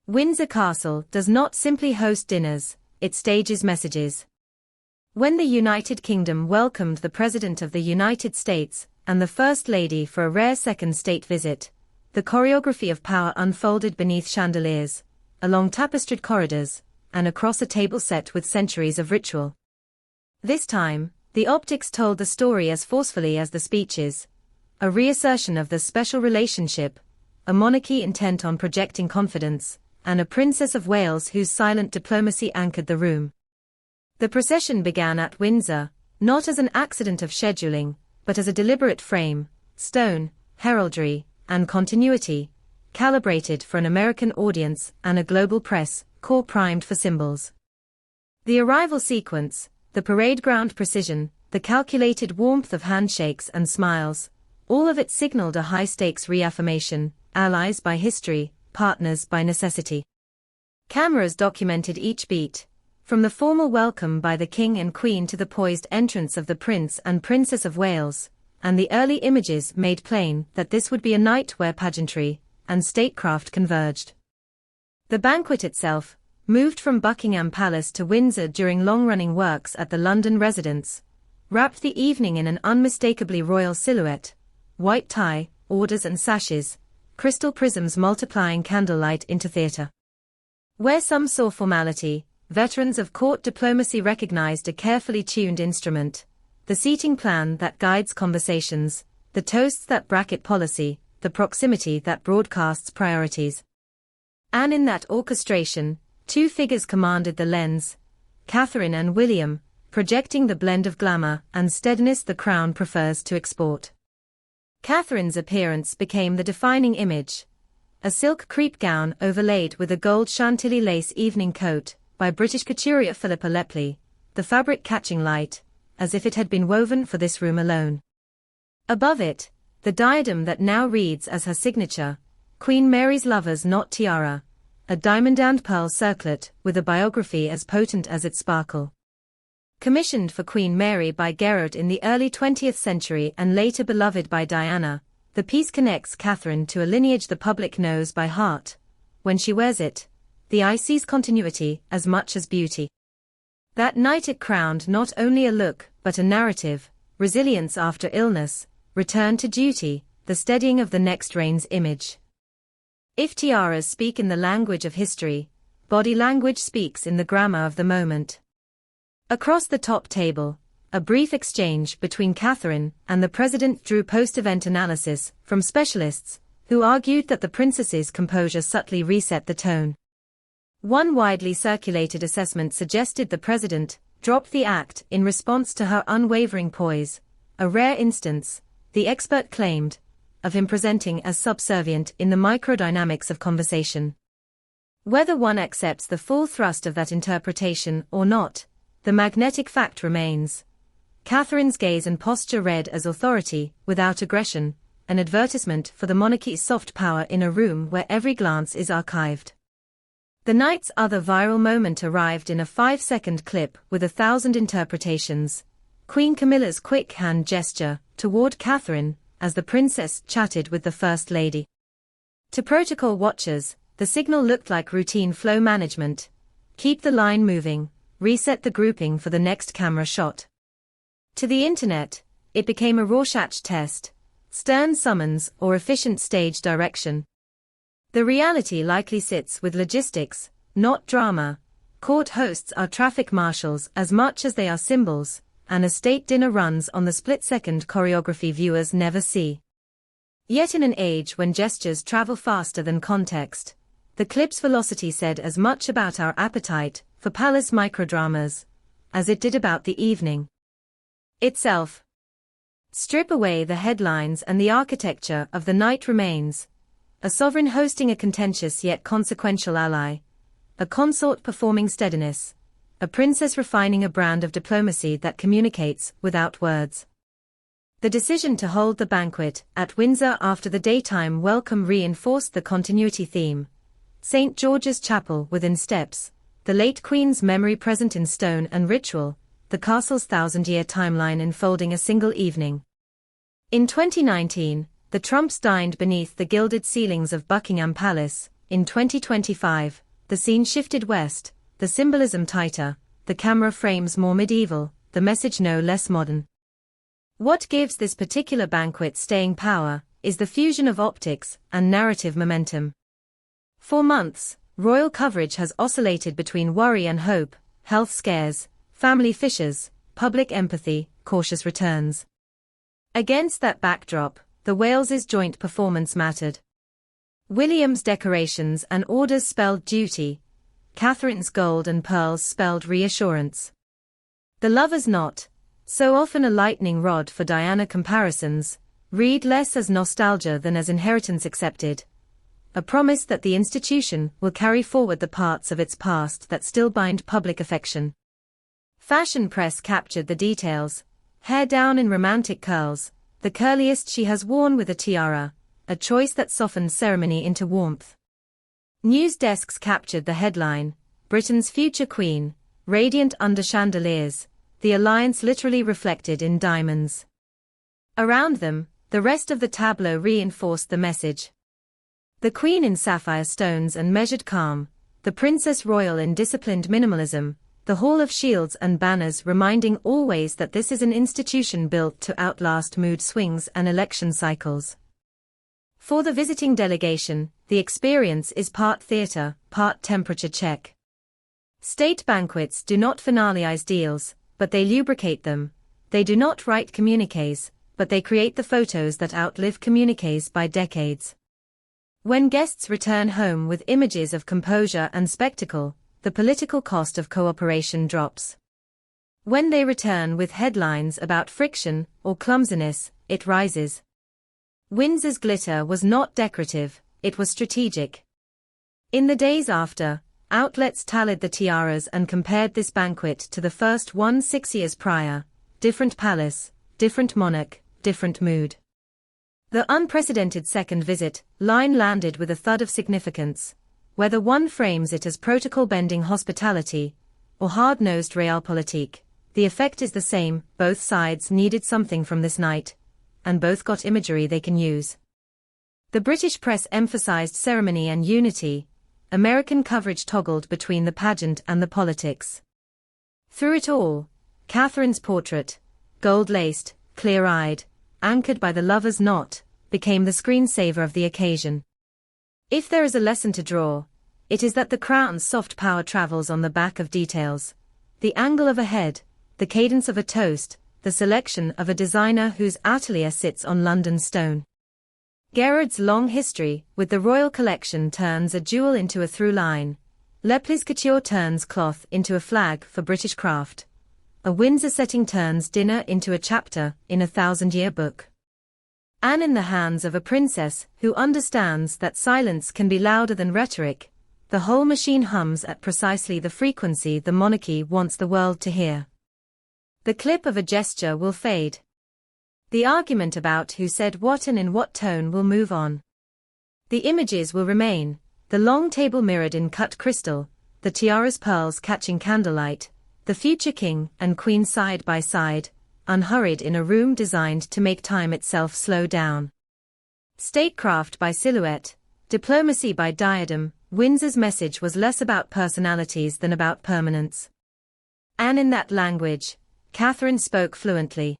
Windsor Castle does not simply host dinners, it stages messages. When the United Kingdom welcomed the President of the United States and the First Lady for a rare second state visit, the choreography of power unfolded beneath chandeliers, along tapestried corridors, and across a table set with centuries of ritual. This time, the optics told the story as forcefully as the speeches, a reassertion of the special relationship, a monarchy intent on projecting confidence, and a Princess of Wales whose silent diplomacy anchored the room. The procession began at Windsor, not as an accident of scheduling, but as a deliberate frame, stone, heraldry, and continuity, calibrated for an American audience and a global press, corps primed for symbols. The arrival sequence, the parade ground precision, the calculated warmth of handshakes and smiles, all of it signaled a high-stakes reaffirmation, allies by history, partners by necessity. Cameras documented each beat, from the formal welcome by the King and Queen to the poised entrance of the Prince and Princess of Wales, and the early images made plain that this would be a night where pageantry and statecraft converged. The banquet itself, moved from Buckingham Palace to Windsor during long-running works at the London residence, wrapped the evening in an unmistakably royal silhouette, white tie, orders and sashes, crystal prisms multiplying candlelight into theatre. Where some saw formality, veterans of court diplomacy recognized a carefully tuned instrument, the seating plan that guides conversations, the toasts that bracket policy, the proximity that broadcasts priorities. And in that orchestration, two figures commanded the lens, Catherine and William, projecting the blend of glamour and steadiness the crown prefers to export. Catherine's appearance became the defining image, a silk crepe gown overlaid with a gold chantilly lace evening coat, by British couturier Philippa Lepley, the fabric catching light, as if it had been woven for this room alone. Above it, the diadem that now reads as her signature, Queen Mary's Lover's Knot Tiara, a diamond and pearl circlet with a biography as potent as its sparkle. Commissioned for Queen Mary by Gerard in the early 20th century and later beloved by Diana, the piece connects Catherine to a lineage the public knows by heart. When she wears it, the eye sees continuity as much as beauty. That night it crowned not only a look, but a narrative, resilience after illness, return to duty, the steadying of the next reign's image. If tiaras speak in the language of history, body language speaks in the grammar of the moment. Across the top table, a brief exchange between Catherine and the President drew post-event analysis from specialists, who argued that the princess's composure subtly reset the tone. One widely circulated assessment suggested the President dropped the act in response to her unwavering poise, a rare instance, the expert claimed, of him presenting as subservient in the microdynamics of conversation. Whether one accepts the full thrust of that interpretation or not, the magnetic fact remains. Catherine's gaze and posture read as authority, without aggression, an advertisement for the monarchy's soft power in a room where every glance is archived. The night's other viral moment arrived in a 5-second clip with 1,000 interpretations. Queen Camilla's quick hand gesture toward Catherine as the princess chatted with the First Lady. To protocol watchers, the signal looked like routine flow management. Keep the line moving, reset the grouping for the next camera shot. To the internet, it became a Rorschach test, stern summons or efficient stage direction. The reality likely sits with logistics, not drama. Court hosts are traffic marshals as much as they are symbols, and a state dinner runs on the split-second choreography viewers never see. Yet in an age when gestures travel faster than context, the clip's velocity said as much about our appetite for palace microdramas as it did about the evening itself. Strip away the headlines and the architecture of the night remains. A sovereign hosting a contentious yet consequential ally, a consort performing steadiness, a princess refining a brand of diplomacy that communicates without words. The decision to hold the banquet at Windsor after the daytime welcome reinforced the continuity theme. St. George's Chapel within steps, the late Queen's memory present in stone and ritual, the castle's 1,000-year timeline enfolding a single evening. In 2019, the Trumps dined beneath the gilded ceilings of Buckingham Palace, In 2025, the scene shifted west, the symbolism tighter, the camera frames more medieval, the message no less modern. What gives this particular banquet staying power is the fusion of optics and narrative momentum. For months, royal coverage has oscillated between worry and hope, health scares, family fissures, public empathy, cautious returns. Against that backdrop, the Wales's joint performance mattered. William's decorations and orders spelled duty, Catherine's gold and pearls spelled reassurance. The lover's knot, so often a lightning rod for Diana comparisons, read less as nostalgia than as inheritance accepted, a promise that the institution will carry forward the parts of its past that still bind public affection. Fashion press captured the details, hair down in romantic curls, the curliest she has worn with a tiara, a choice that softened ceremony into warmth. News desks captured the headline, Britain's future queen, radiant under chandeliers, the alliance literally reflected in diamonds. Around them, the rest of the tableau reinforced the message. The queen in sapphire stones and measured calm, the princess royal in disciplined minimalism, the hall of shields and banners reminding always that this is an institution built to outlast mood swings and election cycles. For the visiting delegation, the experience is part theatre, part temperature check. State banquets do not finalize deals, but they lubricate them. They do not write communiques, but they create the photos that outlive communiques by decades. When guests return home with images of composure and spectacle, the political cost of cooperation drops. When they return with headlines about friction or clumsiness, it rises. Windsor's glitter was not decorative, it was strategic. In the days after, outlets tallied the tiaras and compared this banquet to the first one 6 years prior. Different palace, different monarch, different mood. The unprecedented second visit line landed with a thud of significance, whether one frames it as protocol-bending hospitality or hard-nosed realpolitik. The effect is the same. Both sides needed something from this night, and both got imagery they can use. The British press emphasized ceremony and unity. American coverage toggled between the pageant and the politics. Through it all, Catherine's portrait, gold-laced, clear-eyed, anchored by the lover's knot, became the screensaver of the occasion. If there is a lesson to draw, it is that the crown's soft power travels on the back of details. The angle of a head, the cadence of a toast, the selection of a designer whose atelier sits on London stone. Gerard's long history with the royal collection turns a jewel into a through line. Lepley's couture turns cloth into a flag for British craft. A Windsor setting turns dinner into a chapter in a 1,000-year book. And in the hands of a princess who understands that silence can be louder than rhetoric, the whole machine hums at precisely the frequency the monarchy wants the world to hear. The clip of a gesture will fade. The argument about who said what and in what tone will move on. The images will remain, the long table mirrored in cut crystal, the tiara's pearls catching candlelight, the future king and queen side by side, unhurried in a room designed to make time itself slow down. Statecraft by silhouette, diplomacy by diadem, Windsor's message was less about personalities than about permanence. And in that language, Catherine spoke fluently.